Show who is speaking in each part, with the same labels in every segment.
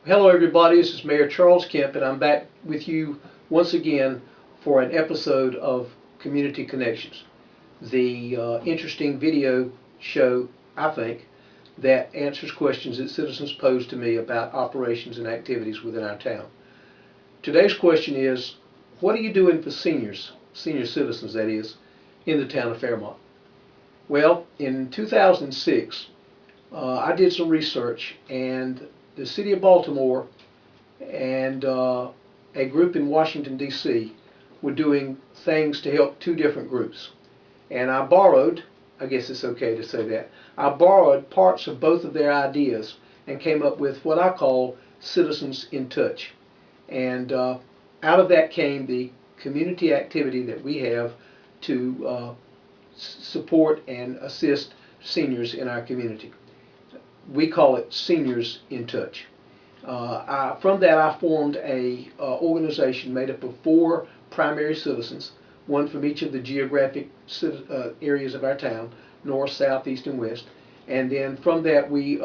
Speaker 1: Hello everybody, this is Mayor Charles Kemp and I'm back with you once again for an episode of Community Connections. The interesting video show, I think, that answers questions that citizens pose to me about operations and activities within our town. Today's question is, what are you doing for seniors, senior citizens that is, in the town of Fairmont? Well, in 2006, I did some research, and the city of Baltimore and a group in Washington, D.C. were doing things to help two different groups. And I borrowed, I guess it's okay to say that, I borrowed parts of both of their ideas and came up with what I call Citizens in Touch. And out of that came the community activity that we have to support and assist seniors in our community. We call it Seniors in Touch. From that, I formed a organization made up of 4 primary citizens, one from each of the geographic areas of our town, north, south, east, and west. And then from that, we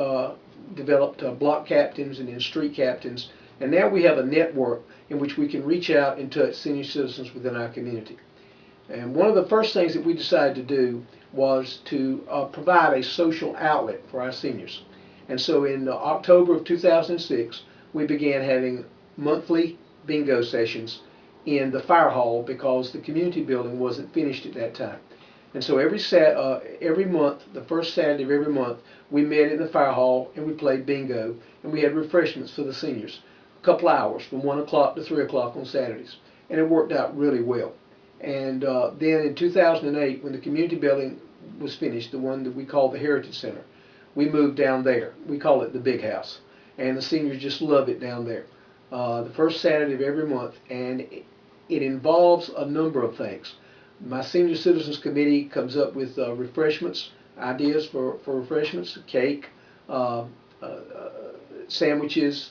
Speaker 1: developed block captains and then street captains. And now we have a network in which we can reach out and touch senior citizens within our community. And one of the first things that we decided to do was to provide a social outlet for our seniors. And so in October of 2006, we began having monthly bingo sessions in the fire hall because the community building wasn't finished at that time. And so every month, the first Saturday of every month, we met in the fire hall and we played bingo, and we had refreshments for the seniors, a couple hours from 1 o'clock to 3 o'clock on Saturdays. And it worked out really well. And then in 2008, when the community building was finished, the one that we call the Heritage Center, we moved down there. We call it the Big House. And the seniors just love it down there. The first Saturday of every month. And it involves a number of things. My Senior Citizens Committee comes up with refreshments, ideas for refreshments, cake, sandwiches,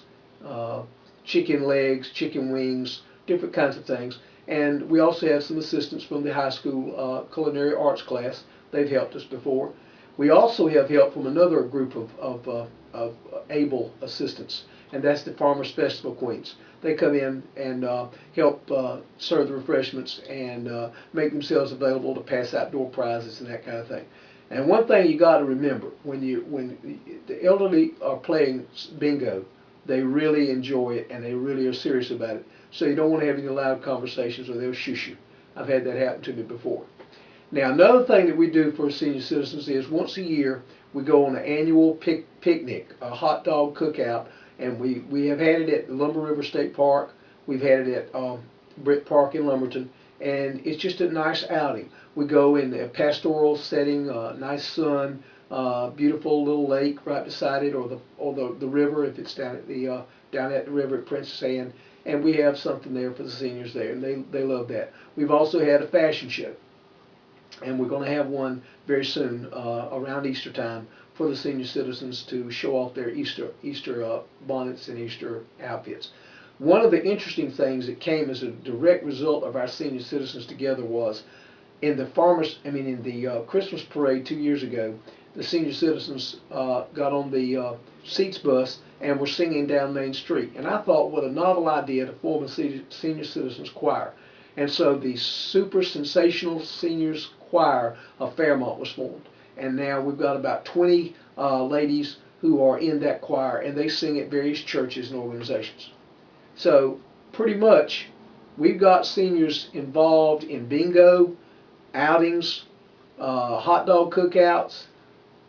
Speaker 1: chicken legs, chicken wings, different kinds of things. And we also have some assistance from the high school culinary arts class. They've helped us before. We also have help from another group of able assistants, and that's the Farmers Festival Queens. They come in and help serve the refreshments and make themselves available to pass out door prizes and that kind of thing. And one thing you got to remember, when the elderly are playing bingo, they really enjoy it and they really are serious about it. So you don't want to have any loud conversations or they'll shush you. I've had that happen to me before. Now, another thing that we do for senior citizens is once a year we go on an annual picnic, a hot dog cookout, and we have had it at the Lumber River State Park. We've had it at Britt Park in Lumberton, and it's just a nice outing. We go in a pastoral setting, nice sun, beautiful little lake right beside it, or the river if it's down at the river at Princess Anne, and we have something there for the seniors there, and they love that. We've also had a fashion show. And we're going to have one very soon around Easter time for the senior citizens to show off their Easter bonnets and Easter outfits. One of the interesting things that came as a direct result of our senior citizens together was in the Christmas parade 2 years ago, the senior citizens got on the Seats bus and were singing down Main Street. And I thought, what a novel idea to form a senior citizens choir. And so the super sensational seniors choir of Fairmont was formed. And now we've got about 20 ladies who are in that choir, and they sing at various churches and organizations. So pretty much we've got seniors involved in bingo, outings, hot dog cookouts,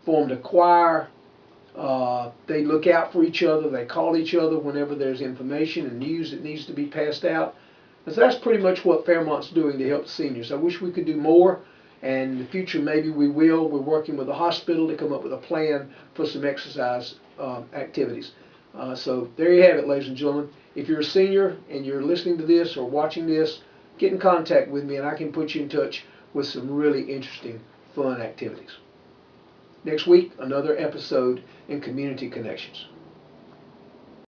Speaker 1: formed a choir. They look out for each other. They call each other whenever there's information and news that needs to be passed out. And so that's pretty much what Fairmont's doing to help seniors. I wish we could do more, and in the future maybe we will. We're working with the hospital to come up with a plan for some exercise activities. So there you have it, ladies and gentlemen. If you're a senior and you're listening to this or watching this, get in contact with me and I can put you in touch with some really interesting, fun activities. Next week, another episode in Community Connections.